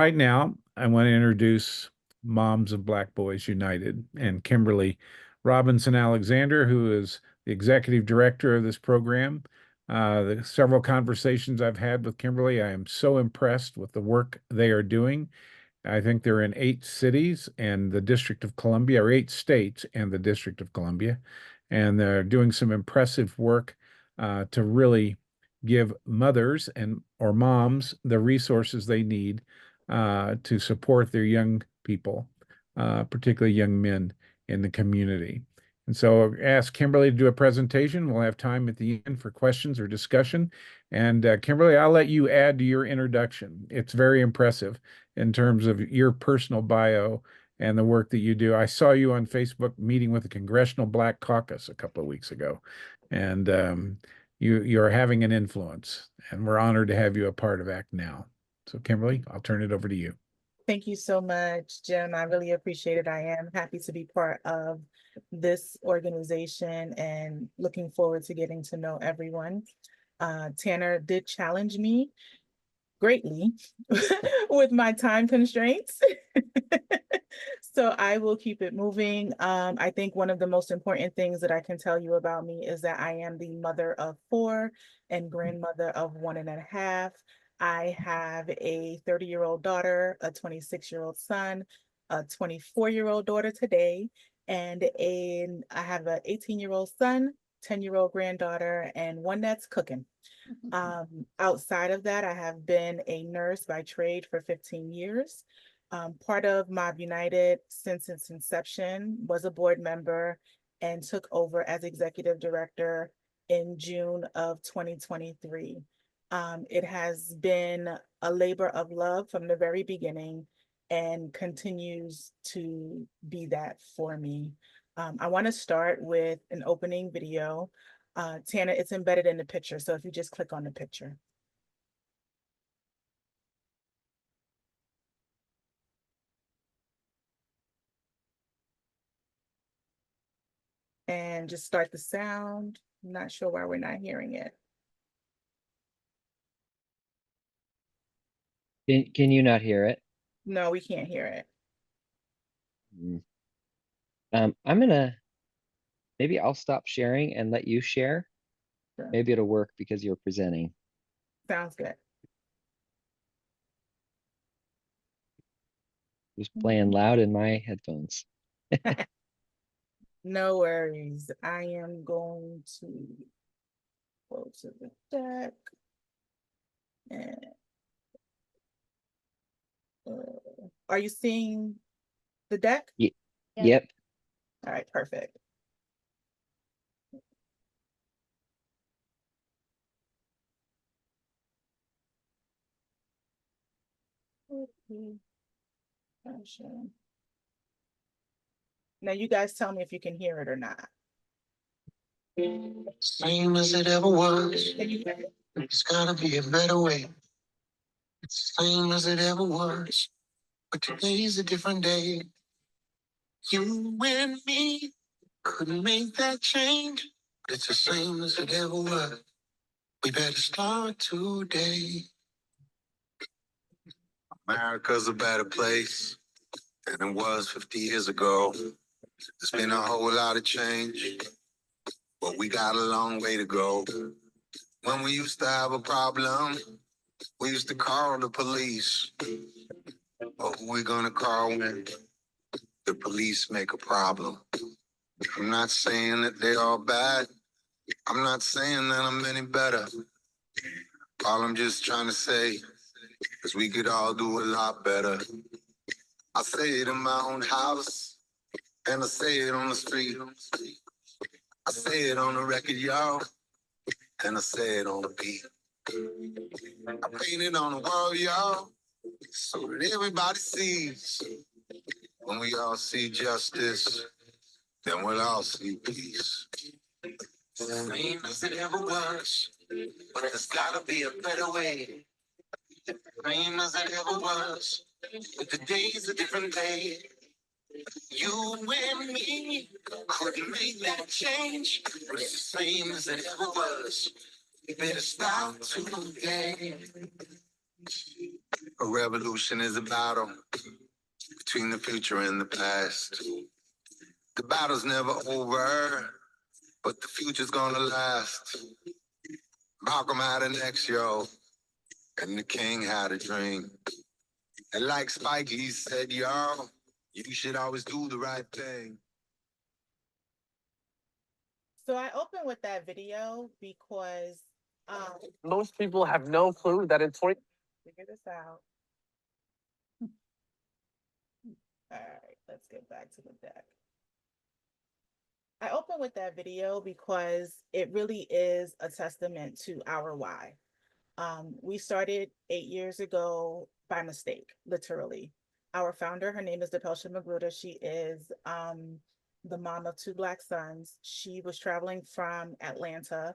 right now, I want to introduce Moms of Black Boys United and Kimberly Robinson Alexander, who is the executive director of this program. The several conversations I've had with Kimberly, I am so impressed with the work they are doing. I think they're in 8 cities and the District of Columbia, or 8 states and the District of Columbia, and they're doing some impressive work to really give mothers and or moms the resources they need to support their young people, particularly young men in the community. And so ask Kimberly to do a presentation. We'll have time at the end for questions or discussion. And Kimberly, I'll let you add to your introduction. It's very impressive in terms of your personal bio and the work that you do. I saw you on Facebook meeting with the Congressional Black Caucus a couple of weeks ago, and you're having an influence, and we're honored to have you a part of ACT Now. So, Kimberly, I'll turn it over to you. Thank you so much, Jim. I really appreciate it. I am happy to be part of this organization and looking forward to getting to know everyone. Tanner did challenge me greatly with my time constraints. So I will keep it moving. I think one of the most important things that I can tell you about me is that I am the mother of 4 and grandmother of 1.5. I have a 30-year-old daughter, a 26-year-old son, a 24-year-old daughter today, and I have an 18-year-old son, 10-year-old granddaughter, and one that's cooking. Outside of that, I have been a nurse by trade for 15 years. Part of Mob United since its inception, was a board member, and took over as executive director in June of 2023. It has been a labor of love from the very beginning and continues to be that for me. I want to start with an opening video. Tana, it's embedded in the picture, so if you just click on the picture. And just start the sound. I'm not sure why we're not hearing it. Can you not hear it? No, we can't hear it. Maybe I'll stop sharing and let you share. Sure. Maybe it'll work because you're presenting. Sounds good. Just playing loud in my headphones. No worries. I am going to go to the deck. And are you seeing the deck? Yep. All right, perfect. Now you guys tell me if you can hear it or not. Same as it ever was. It's gotta be a better way. It's the same as it ever was. But today's a different day. You and me couldn't make that change. But it's the same as it ever was. We better start today. America's a better place than it was 50 years ago. There's been a whole lot of change, but we got a long way to go. When we used to have a problem, we used to call the police. But who we gonna call when the police make a problem? I'm not saying that they're all bad. I'm not saying that I'm any better. All I'm just trying to say is we could all do a lot better. I say it in my own house, and I say it on the street. I say it on the record, y'all, and I say it on the beat. I paint it on the wall, y'all, so that everybody sees. When we all see justice, then we'll all see peace. Same as it ever was, but there's gotta be a better way. Same as it ever was, but today's a different day. You and me couldn't make that change, but it's the same as it ever was. We better start today. A revolution is a battle between the future and the past. The battle's never over, but the future's gonna last. Malcolm had an ex, yo, and the king had a dream. And like Spike Lee said, yo, you should always do the right thing. So I opened with that video because Most people have no clue that in 20. figure this out. All right, let's get back to the deck. I opened with that video because it really is a testament to our why. We started 8 years ago by mistake, literally. Our founder, her name is Depelsha Magruder. She is the mom of 2 Black sons. She was traveling from Atlanta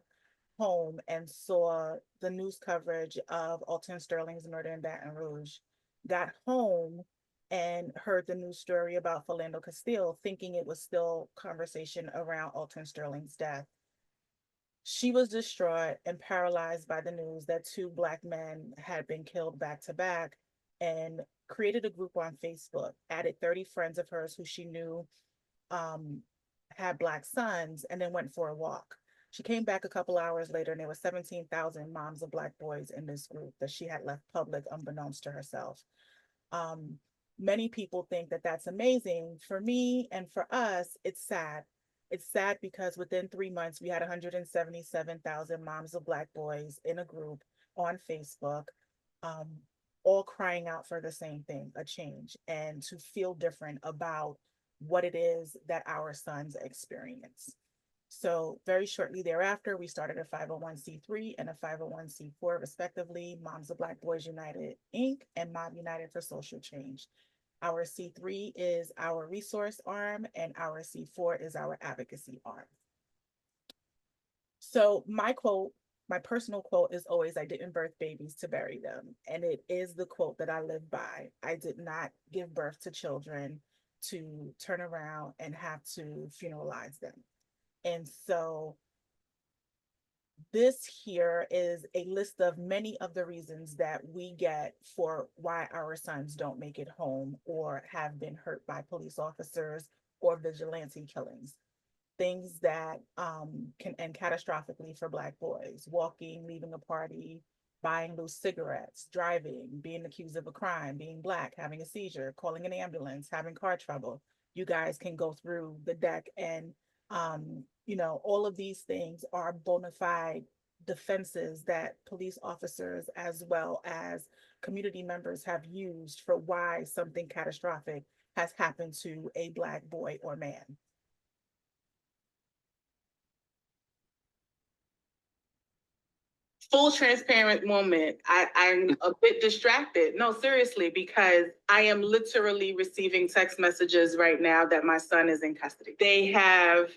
home and saw the news coverage of Alton Sterling's murder in Baton Rouge. Got home and heard the news story about Philando Castile, thinking it was still conversation around Alton Sterling's death. She was distraught and paralyzed by the news that 2 Black men had been killed back to back, and created a group on Facebook, added 30 friends of hers who she knew had Black sons, and then went for a walk. She came back a couple hours later and there were 17,000 moms of Black boys in this group that she had left public unbeknownst to herself. Many people think that that's amazing. For me and for us, it's sad. It's sad because within 3 months, we had 177,000 moms of Black boys in a group on Facebook, all crying out for the same thing, a change, and to feel different about what it is that our sons experience. So very shortly thereafter, we started a 501c3 and a 501c4 respectively, Moms of Black Boys United, Inc. and Mob United for Social Change. Our C3 is our resource arm and our C4 is our advocacy arm. So my quote, my personal quote is always, I didn't birth babies to bury them. And it is the quote that I live by. I did not give birth to children to turn around and have to funeralize them. And so this here is a list of many of the reasons that we get for why our sons don't make it home or have been hurt by police officers or vigilante killings. Things that can end catastrophically for Black boys: walking, leaving a party, buying loose cigarettes, driving, being accused of a crime, being Black, having a seizure, calling an ambulance, having car trouble. You guys can go through the deck and you know, all of these things are bona fide defenses that police officers as well as community members have used for why something catastrophic has happened to a Black boy or man. Full transparent moment. I'm a bit distracted. No, seriously, because I am literally receiving text messages right now that my son is in custody. They have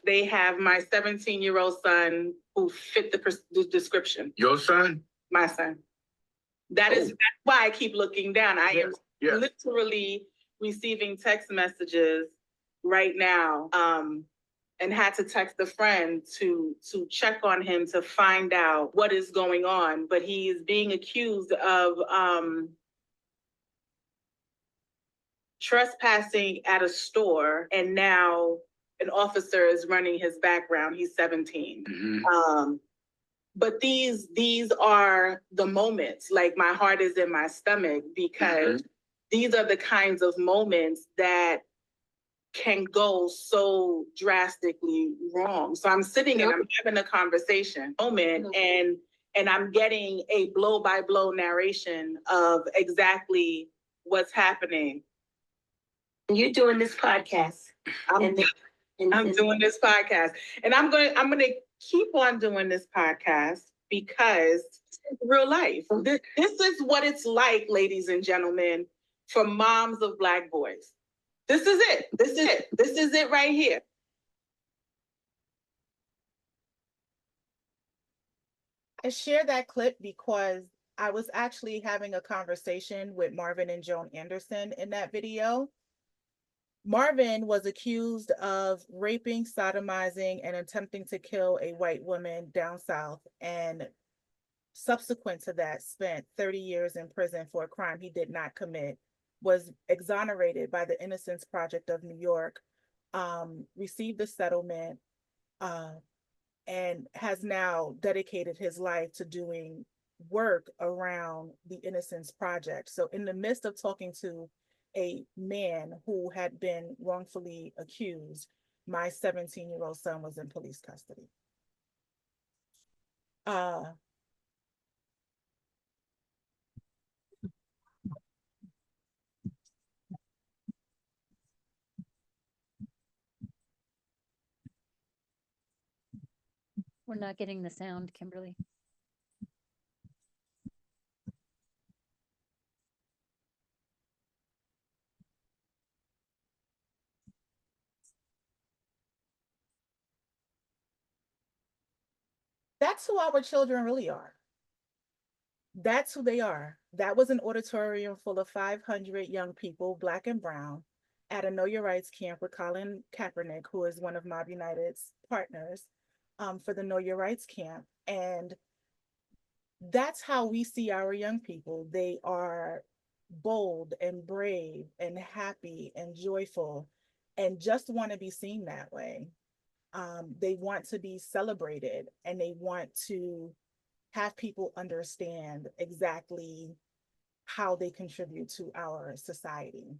my 17-year-old son who fit the description. Your son? My son. That's why I keep looking down. I am literally receiving text messages right now. And had to text a friend to check on him to find out what is going on. But he is being accused of trespassing at a store, and now an officer is running his background. He's 17. Mm-hmm. But these are the moments, like my heart is in my stomach, because these are the kinds of moments that can go so drastically wrong. So I'm sitting and I'm having a conversation moment, and I'm getting a blow by blow narration of exactly what's happening. You're doing this podcast. I'm doing this podcast, and I'm gonna keep on doing this podcast because it's real life. This is what it's like, ladies and gentlemen, for moms of Black boys. This is it. This is it. This is it right here. I share that clip because I was actually having a conversation with Marvin and Joan Anderson in that video. Marvin was accused of raping, sodomizing, and attempting to kill a white woman down south. And subsequent to that, spent 30 years in prison for a crime he did not commit, was exonerated by the Innocence Project of New York, received a settlement, and has now dedicated his life to doing work around the Innocence Project. So in the midst of talking to a man who had been wrongfully accused, my 17-year-old son was in police custody. We're not getting the sound, Kimberly. That's who our children really are. That's who they are. That was an auditorium full of 500 young people, Black and brown, at a Know Your Rights camp with Colin Kaepernick, who is one of Mob United's partners, for the Know Your Rights camp. And that's how we see our young people. They are bold and brave and happy and joyful and just want to be seen that way. They want to be celebrated, and they want to have people understand exactly how they contribute to our society.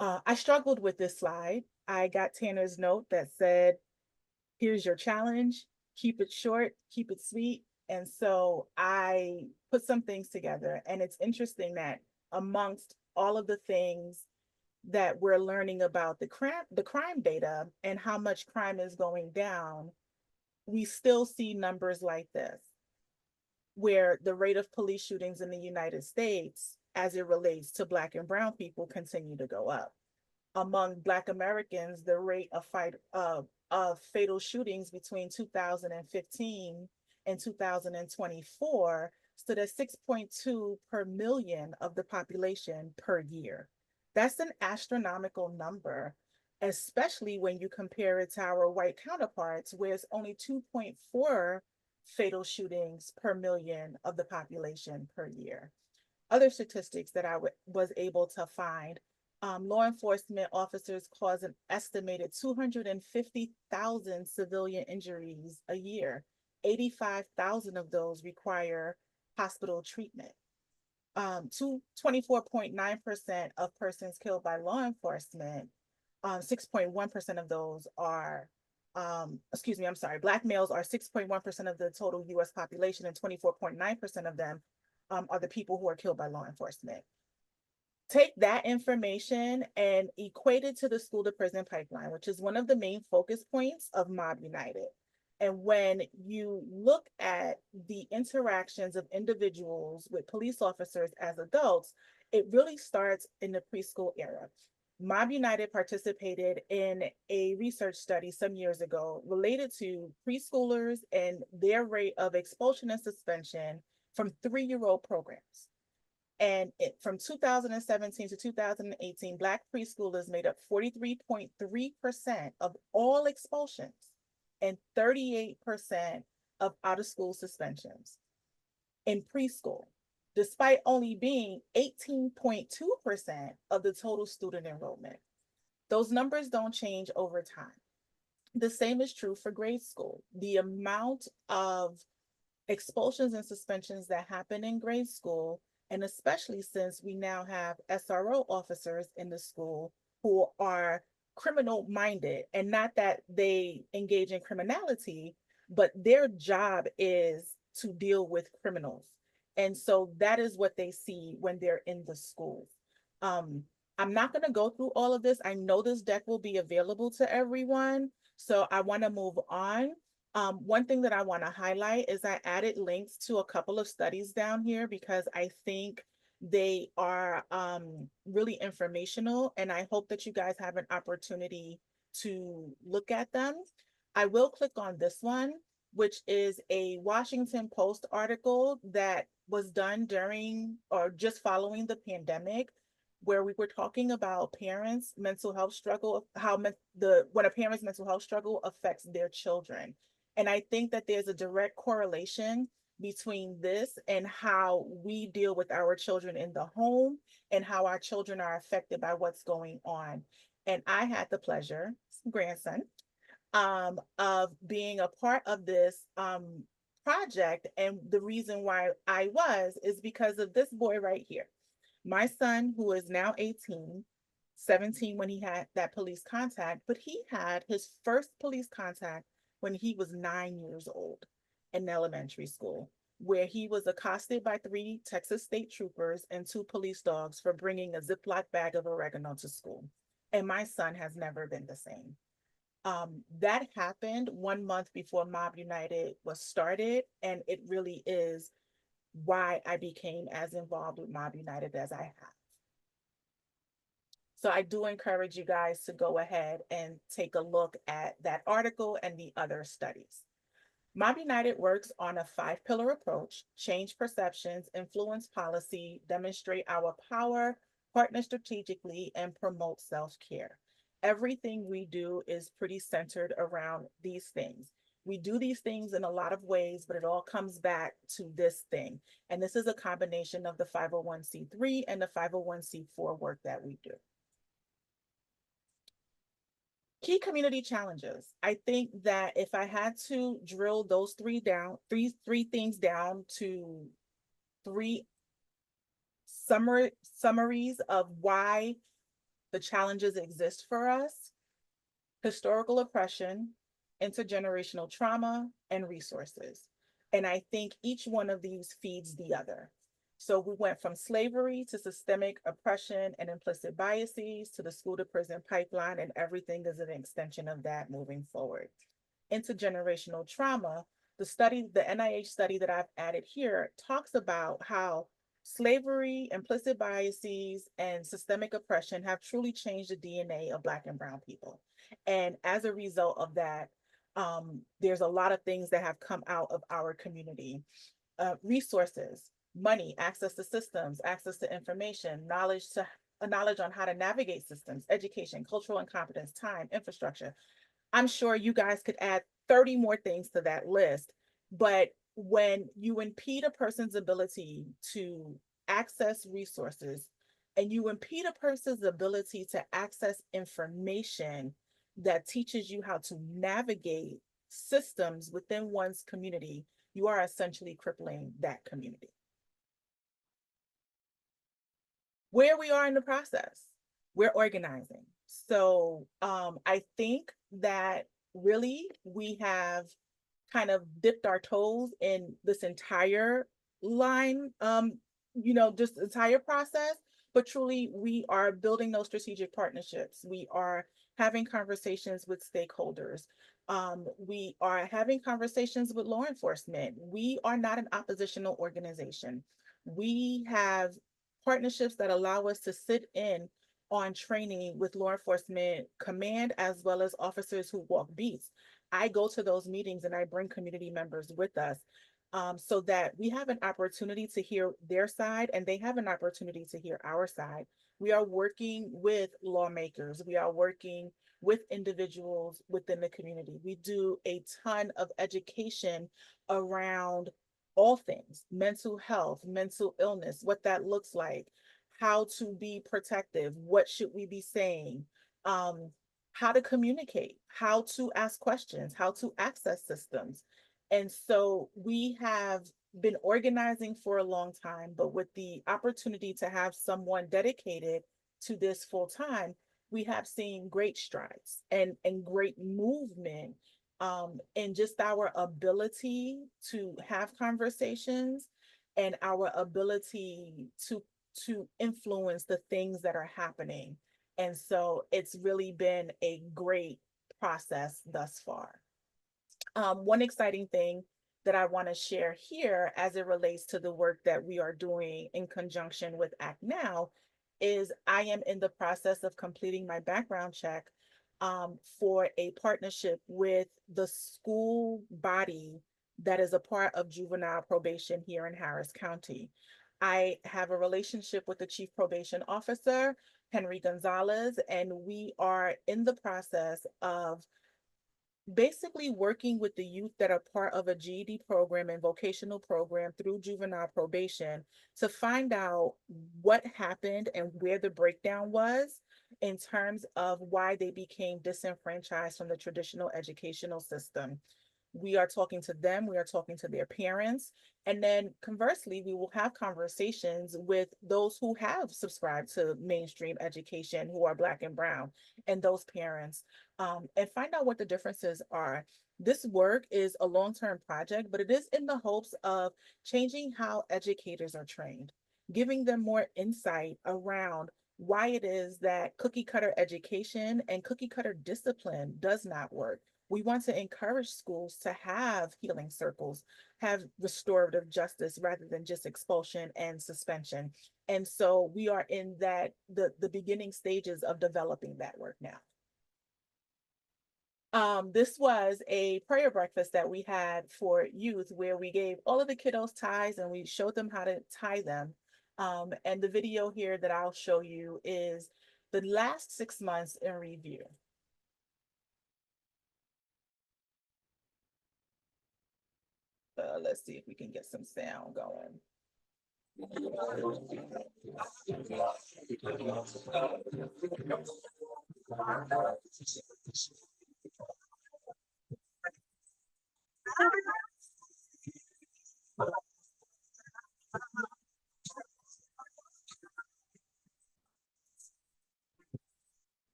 I struggled with this slide. I got Tanner's note that said, here's your challenge, keep it short, keep it sweet. And so I put some things together, and it's interesting that amongst all of the things that we're learning about the crime data and how much crime is going down, we still see numbers like this, where the rate of police shootings in the United States as it relates to Black and brown people continue to go up. Among Black Americans, the rate of fatal shootings between 2015 and 2024 stood at 6.2 per million of the population per year. That's an astronomical number, especially when you compare it to our white counterparts, where it's only 2.4 fatal shootings per million of the population per year. Other statistics that I was able to find, law enforcement officers cause an estimated 250,000 civilian injuries a year. 85,000 of those require hospital treatment. 24.9% of persons killed by law enforcement, 6.1% of those are, Black males are 6.1% of the total US population, and 24.9% of them are the people who are killed by law enforcement. Take that information and equate it to the school to prison pipeline, which is one of the main focus points of Mob United. And when you look at the interactions of individuals with police officers as adults, it really starts in the preschool era. Mob United participated in a research study some years ago related to preschoolers and their rate of expulsion and suspension from 3-year-old programs. And from 2017 to 2018, Black preschoolers made up 43.3% of all expulsions and 38% of out-of-school suspensions in preschool, despite only being 18.2% of the total student enrollment. Those numbers don't change over time. The same is true for grade school. The amount of expulsions and suspensions that happen in grade school, and especially since we now have SRO officers in the school who are criminal minded, and not that they engage in criminality, but their job is to deal with criminals. And so that is what they see when they're in the schools. I'm not going to go through all of this. I know this deck will be available to everyone, so I want to move on. One thing that I want to highlight is I added links to a couple of studies down here because I think they are really informational, and I hope that you guys have an opportunity to look at them. I will click on this one, which is a Washington Post article that was done during or just following the pandemic, where we were talking about parents' mental health struggle, when a parent's mental health struggle affects their children. And I think that there's a direct correlation between this and how we deal with our children in the home and how our children are affected by what's going on. And I had the pleasure, grandson, of being a part of this project. And the reason why I was is because of this boy right here. My son, who is now 18, 17 when he had that police contact, but he had his first police contact when he was 9 years old in elementary school, where he was accosted by 3 Texas state troopers and 2 police dogs for bringing a Ziploc bag of oregano to school. And my son has never been the same. That happened 1 month before Mob United was started, and it really is why I became as involved with Mob United as I have. So I do encourage you guys to go ahead and take a look at that article and the other studies. Mob United works on a 5-pillar approach: change perceptions, influence policy, demonstrate our power, partner strategically, and promote self-care. Everything we do is pretty centered around these things. We do these things in a lot of ways, but it all comes back to this thing. And this is a combination of the 501c3 and the 501c4 work that we do. Key community challenges. I think that if I had to drill those three things down to 3 summaries of why the challenges exist for us: historical oppression, intergenerational trauma, and resources. And I think each one of these feeds the other. So we went from slavery to systemic oppression and implicit biases to the school to prison pipeline, and everything is an extension of that moving forward. Intergenerational trauma, the NIH study that I've added here talks about how slavery, implicit biases, and systemic oppression have truly changed the DNA of Black and Brown people. And as a result of that, there's a lot of things that have come out of our community. Resources, money, access to systems, access to information, knowledge on how to navigate systems, education, cultural incompetence, time, infrastructure. I'm sure you guys could add 30 more things to that list, but when you impede a person's ability to access resources and you impede a person's ability to access information that teaches you how to navigate systems within one's community, you are essentially crippling that community. Where we are in the process, we're organizing. So I think that really we have kind of dipped our toes in this entire line, this entire process, but truly we are building those strategic partnerships. We are having conversations with stakeholders. We are having conversations with law enforcement. We are not an oppositional organization. We have partnerships that allow us to sit in on training with law enforcement command as well as officers who walk beats. I go to those meetings and I bring community members with us so that we have an opportunity to hear their side and they have an opportunity to hear our side. We are working with lawmakers. We are working with individuals within the community. We do a ton of education around all things: mental health, mental illness, what that looks like, how to be protective, what should we be saying, how to communicate, how to ask questions, how to access systems. And so we have been organizing for a long time, but with the opportunity to have someone dedicated to this full time, we have seen great strides and great movement in just our ability to have conversations and our ability to influence the things that are happening. And so it's really been a great process thus far. One exciting thing that I want to share here as it relates to the work that we are doing in conjunction with Act Now is I am in the process of completing my background check for a partnership with the school body that is a part of juvenile probation here in Harris County. I have a relationship with the chief probation officer, Henry Gonzalez, and we are in the process of basically working with the youth that are part of a GED program and vocational program through juvenile probation to find out what happened and where the breakdown was in terms of why they became disenfranchised from the traditional educational system. We are talking to them, we are talking to their parents, and then conversely, we will have conversations with those who have subscribed to mainstream education who are Black and Brown and those parents, and find out what the differences are. This work is a long-term project, but it is in the hopes of changing how educators are trained, giving them more insight around why it is that cookie cutter education and cookie cutter discipline does not work. We want to encourage schools to have healing circles, have restorative justice rather than just expulsion and suspension. And so we are in the beginning stages of developing that work now. This was a prayer breakfast that we had for youth where we gave all of the kiddos ties and we showed them how to tie them. And the video here that I'll show you is the last 6 months in review. Let's see if we can get some sound going.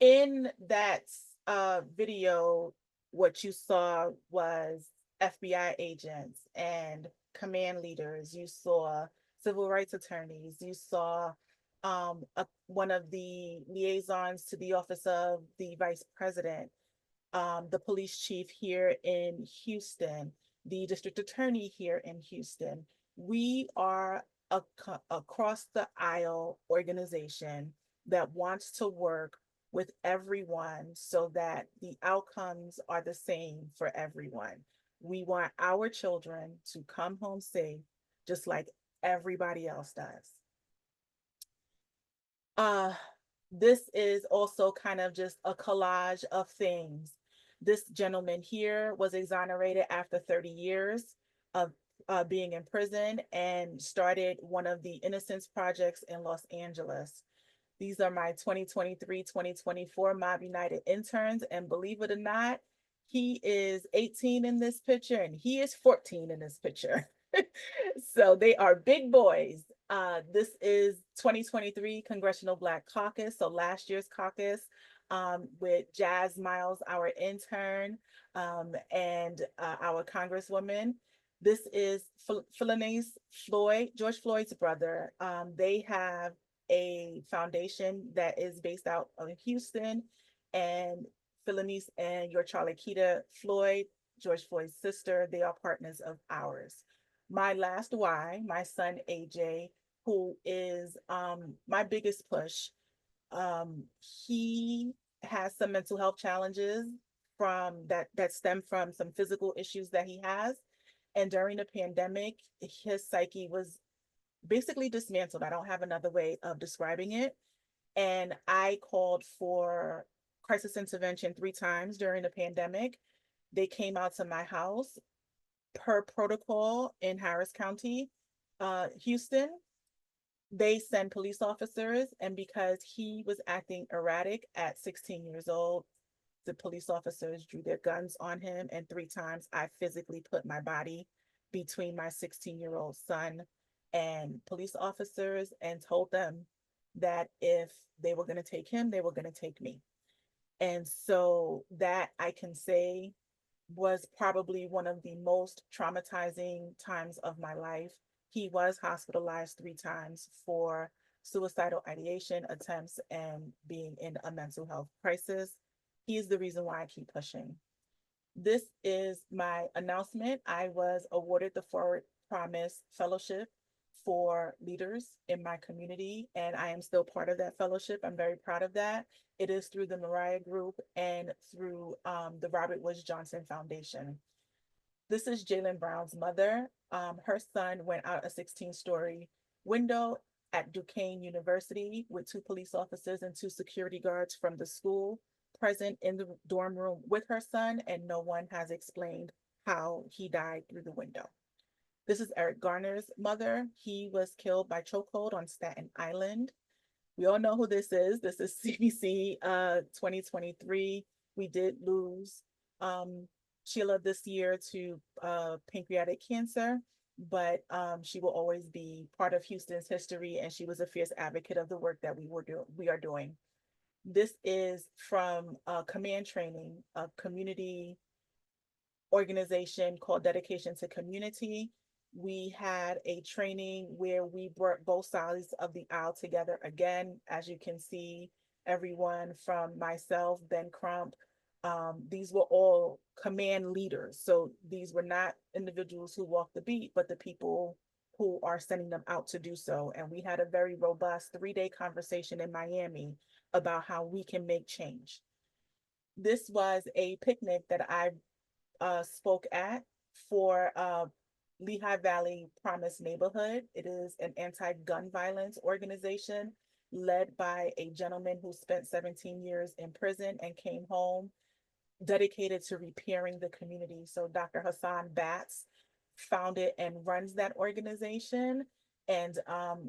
In that video, what you saw was FBI agents and command leaders. You saw civil rights attorneys. You saw one of the liaisons to the office of the vice president, the police chief here in Houston, the district attorney here in Houston. We are a across the aisle organization that wants to work with everyone so that the outcomes are the same for everyone. We want our children to come home safe, just like everybody else does. This is also kind of just a collage of things. This gentleman here was exonerated after 30 years of being in prison and started one of the Innocence Projects in Los Angeles. These are my 2023-2024 Mob United interns, and believe it or not, he is 18 in this picture and he is 14 in this picture. So they are big boys. This is 2023 Congressional Black Caucus, so last year's caucus, with Jazz Miles, our intern, and our Congresswoman. This is Philonise Floyd, George Floyd's brother. They have a foundation that is based out of Houston, and Philonise and your Charlikita Floyd, George Floyd's sister, they are partners of ours. My last Y, my son AJ, who is my biggest push. He has some mental health challenges from that stem from some physical issues that he has. And during the pandemic, his psyche was basically dismantled. I don't have another way of describing it. And I called for crisis intervention 3 times during the pandemic. They came out to my house per protocol in Harris County, Houston. they send police officers, and because he was acting erratic at 16 years old, the police officers drew their guns on him, and 3 times I physically put my body between my 16-year-old son and police officers and told them that if they were going to take him, they were going to take me. And so that, I can say, was probably one of the most traumatizing times of my life. He was hospitalized 3 times for suicidal ideation attempts and being in a mental health crisis. He is the reason why I keep pushing. This is my announcement. I was awarded the Forward Promise Fellowship for leaders in my community, and I am still part of that fellowship. I'm very proud of that. It is through the Mariah Group and through the Robert Woods Johnson Foundation. This is Jalen Brown's mother. Her son went out a 16-story window at Duquesne University with 2 police officers and 2 security guards from the school present in the dorm room with her son, and no one has explained how he died through the window. This is Eric Garner's mother. He was killed by chokehold on Staten Island. We all know who this is. This is CBC 2023. We did lose Sheila this year to pancreatic cancer, but she will always be part of Houston's history, and she was a fierce advocate of the work that we are doing. This is from Command Training, a community organization called Dedication to Community. We had a training where we brought both sides of the aisle together again. As you can see, everyone from myself, Ben Crump, these were all command leaders. So these were not individuals who walk the beat, but the people who are sending them out to do so. And we had a very robust 3-day conversation in Miami about how we can make change. This was a picnic that I spoke at for Lehigh Valley Promise Neighborhood. It is an anti-gun violence organization led by a gentleman who spent 17 years in prison and came home dedicated to repairing the community. So Dr. Hassan Batts founded and runs that organization. And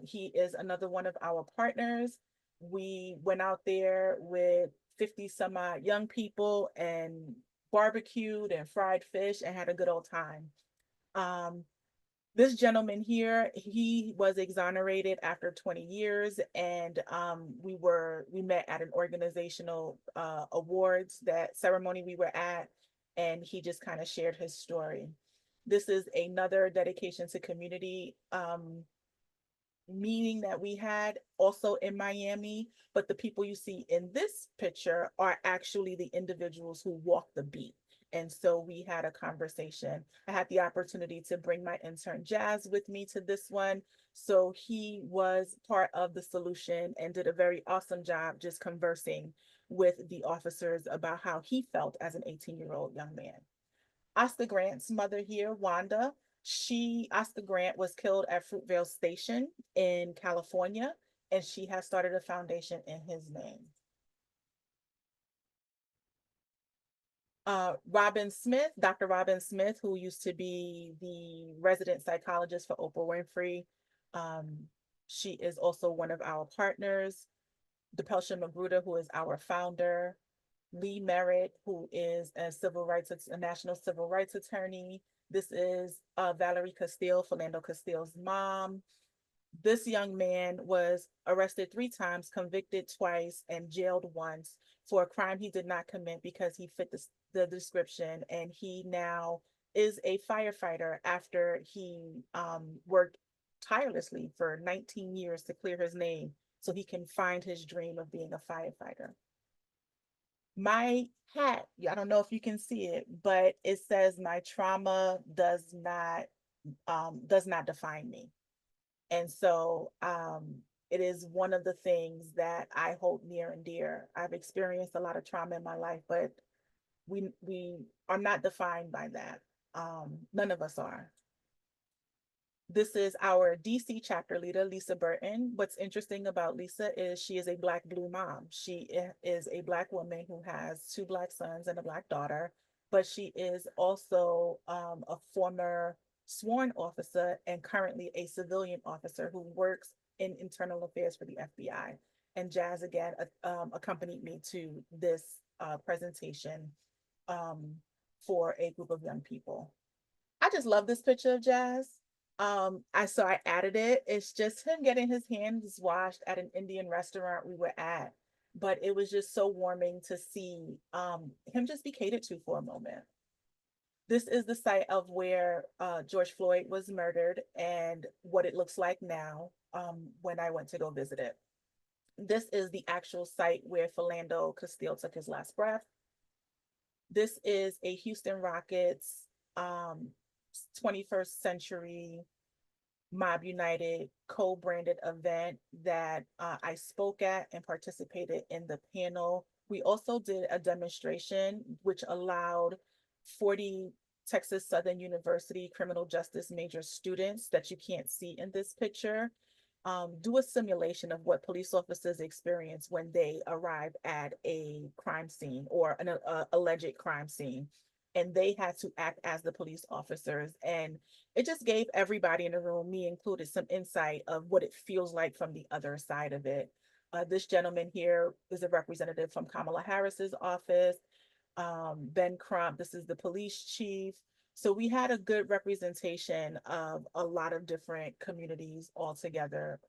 he is another one of our partners. We went out there with 50 some odd young people and barbecued and fried fish and had a good old time. This gentleman here, he was exonerated after 20 years, and we met at an organizational awards that ceremony we were at, and he just kind of shared his story. This is another dedication to community meeting that we had also in Miami, but the people you see in this picture are actually the individuals who walk the beat. And so we had a conversation. I had the opportunity to bring my intern Jazz with me to this one. So he was part of the solution and did a very awesome job just conversing with the officers about how he felt as an 18-year-old young man. Oscar Grant's mother here, Wanda, Oscar Grant was killed at Fruitvale Station in California, and she has started a foundation in his name. Robin Smith, Dr. Robin Smith, who used to be the resident psychologist for Oprah Winfrey. She is also one of our partners. Depelsha Magruder, who is our founder. Lee Merritt, who is a national civil rights attorney. This is Valerie Castile, Philando Castile's mom. This young man was arrested 3 times, convicted twice, and jailed once for a crime he did not commit because he fit the description. And he now is a firefighter after he worked tirelessly for 19 years to clear his name so he can find his dream of being a firefighter. My hat, I don't know if you can see it, but it says my trauma does not define me. And so it is one of the things that I hold near and dear. I've experienced a lot of trauma in my life, but we are not defined by that. None of us are. This is our DC chapter leader, Lisa Burton. What's interesting about Lisa is she is a Black Blue mom. She is a Black woman who has 2 Black sons and a Black daughter, but she is also a former sworn officer and currently a civilian officer who works in internal affairs for the FBI. And Jazz again accompanied me to this presentation for a group of young people. I just love this picture of Jazz. I added it. It's just him getting his hands washed at an Indian restaurant we were at. But it was just so warming to see him just be catered to for a moment. This is the site of where George Floyd was murdered and what it looks like now when I went to go visit it. This is the actual site where Philando Castile took his last breath. This is a Houston Rockets 21st century Mob United co-branded event that I spoke at and participated in the panel. We also did a demonstration which allowed 40 Texas Southern University criminal justice major students that you can't see in this picture do a simulation of what police officers experience when they arrive at a crime scene or an alleged crime scene. And they had to act as the police officers. And it just gave everybody in the room, me included, some insight of what it feels like from the other side of it. This gentleman here is a representative from Kamala Harris's office. Ben Crump, this is the police chief. So we had a good representation of a lot of different communities all together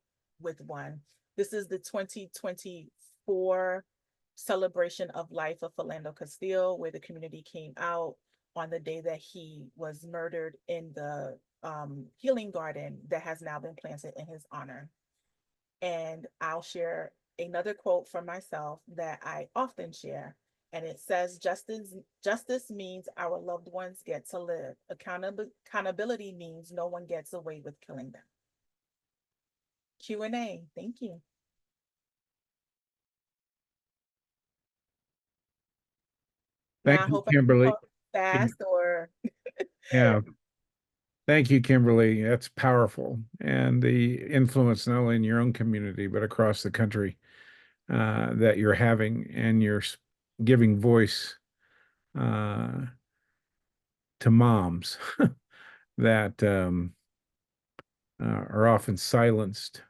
with one. This is the 2024 celebration of life of Philando Castile, where the community came out on the day that he was murdered in the healing garden that has now been planted in his honor. And I'll share another quote from myself that I often share. And it says, justice means our loved ones get to live. Accountability means no one gets away with killing them. Q&A, thank you. Now, I Thank you, hope I Kimberly. talk fast or Yeah. Thank you, Kimberly. That's powerful. And the influence not only in your own community, but across the country that you're having, and you're giving voice to moms that are often silenced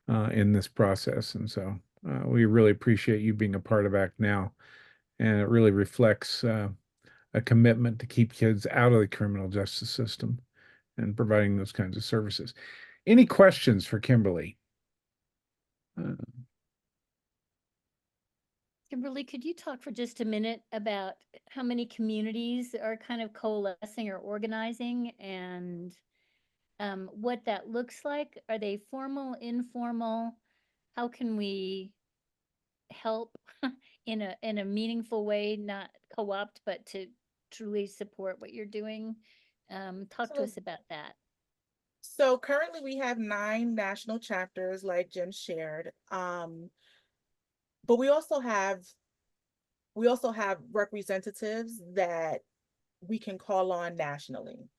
in this process. And so we really appreciate you being a part of Act Now. And it really reflects a commitment to keep kids out of the criminal justice system and providing those kinds of services. Any questions for Kimberly? Kimberly, could you talk for just a minute about how many communities are kind of coalescing or organizing, and what that looks like? Are they formal, informal? How can we help in a meaningful way, not co-opt, but to truly support what you're doing? Talk to us about that. So currently we have 9 national chapters, like Jim shared. But we also have representatives that we can call on nationally.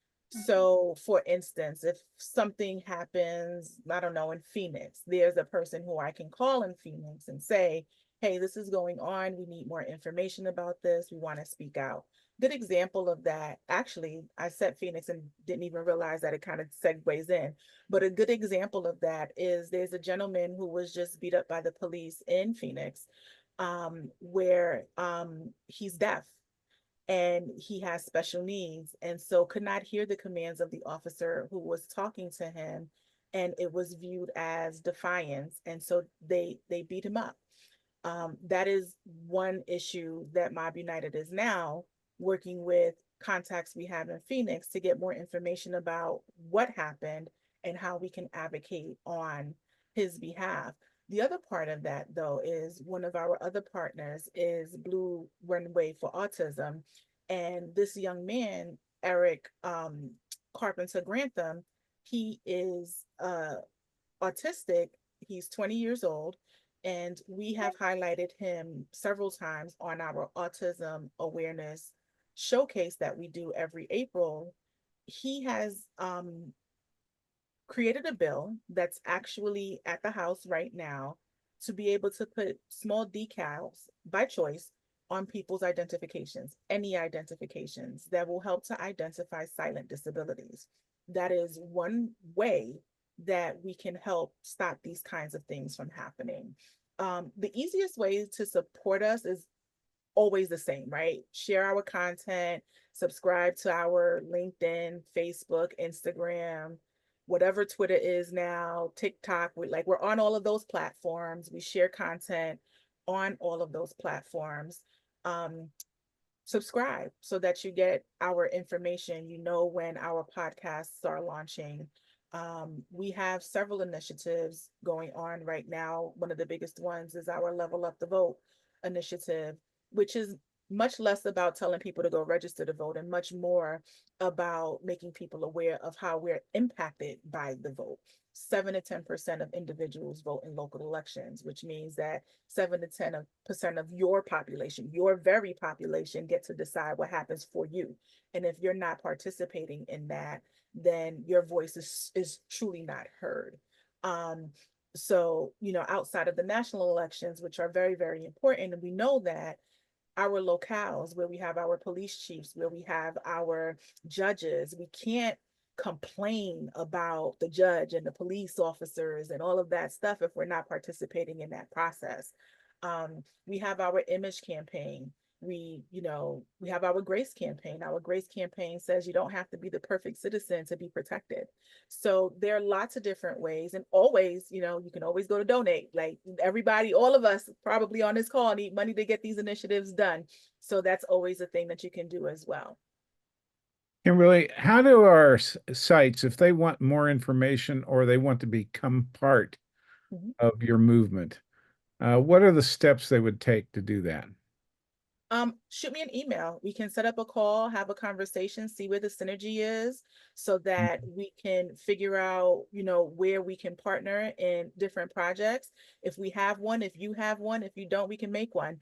So for instance, if something happens, I don't know, in Phoenix, there's a person who I can call in Phoenix and say, hey, this is going on. We need more information about this. We want to speak out. Good example of that. Actually, I said Phoenix and didn't even realize that it kind of segues in. But a good example of that is there's a gentleman who was just beat up by the police in Phoenix, where he's deaf and he has special needs, and so could not hear the commands of the officer who was talking to him, and it was viewed as defiance, and so they beat him up. That is one issue that Mob United is now working with contacts we have in Phoenix to get more information about what happened and how we can advocate on his behalf. The other part of that, though, is one of our other partners is Blue Runway for Autism. And this young man, Eric Carpenter Grantham, he is autistic. He's 20 years old. And we have highlighted him several times on our autism awareness showcase that we do every April. He has created a bill that's actually at the House right now to be able to put small decals by choice on people's identifications, any identifications that will help to identify silent disabilities. That is one way that we can help stop these kinds of things from happening. The easiest way to support us is always the same, right? Share our content, subscribe to our LinkedIn, Facebook, Instagram, whatever Twitter is now, TikTok. We're on all of those platforms. We share content on all of those platforms. Subscribe so that you get our information, you know, when our podcasts are launching. We have several initiatives going on right now. One of the biggest ones is our Level Up the Vote initiative, which is much less about telling people to go register to vote and much more about making people aware of how we're impacted by the vote. 7 to 10% of individuals vote in local elections, which means that 7 to 10% of your population, your very population, get to decide what happens for you. And if you're not participating in that, then your voice is truly not heard. So, you know, outside of the national elections, which are very, very important, and we know that our locales, where we have our police chiefs, where we have our judges, we can't complain about the judge and the police officers and all of that stuff if we're not participating in that process. We have our image campaign. We have our GRACE campaign. Our GRACE campaign says you don't have to be the perfect citizen to be protected. So there are lots of different ways, and always, you can always go to donate. Like everybody, all of us probably on this call need money to get these initiatives done. So that's always a thing that you can do as well. Kimberly, how do our sites, if they want more information or they want to become part Mhm. of your movement, what are the steps they would take to do that? Shoot me an email. We can set up a call, have a conversation, see where the synergy is so that we can figure out, where we can partner in different projects. If we have one, if you have one, if you don't, we can make one.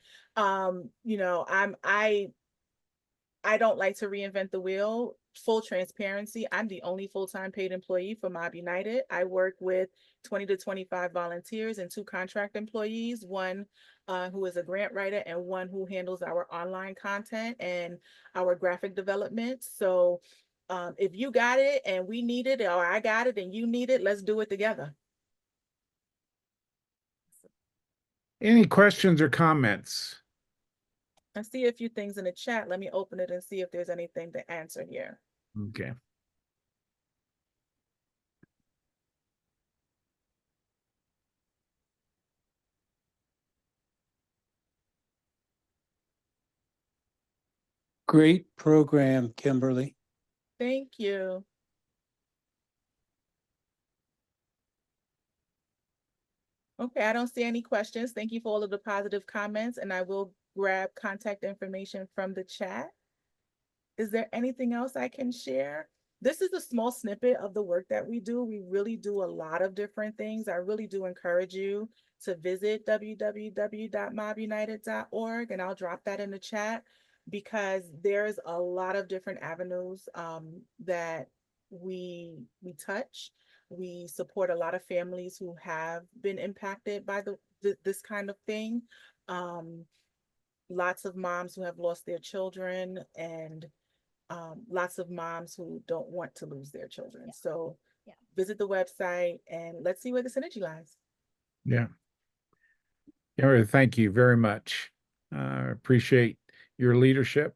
I don't like to reinvent the wheel. Full transparency, I'm the only full-time paid employee for Mob United. I work with 20 to 25 volunteers and 2 contract employees, one who is a grant writer and one who handles our online content and our graphic development. So if you got it and we need it, or I got it and you need it, let's do it together. Any questions or comments? I see a few things in the chat. Let me open it and see if there's anything to answer here. Okay. Great program, Kimberly. Thank you. Okay, I don't see any questions. Thank you for all of the positive comments, and I will grab contact information from the chat. Is there anything else I can share? This is a small snippet of the work that we do. We really do a lot of different things. I really do encourage you to visit www.mobunited.org, and I'll drop that in the chat because there's a lot of different avenues that we touch. We support a lot of families who have been impacted by this kind of thing. Lots of moms who have lost their children, and lots of moms who don't want to lose their children. So visit the website and let's see where the synergy lies. Yeah. Kimberly, thank you very much. Appreciate your leadership.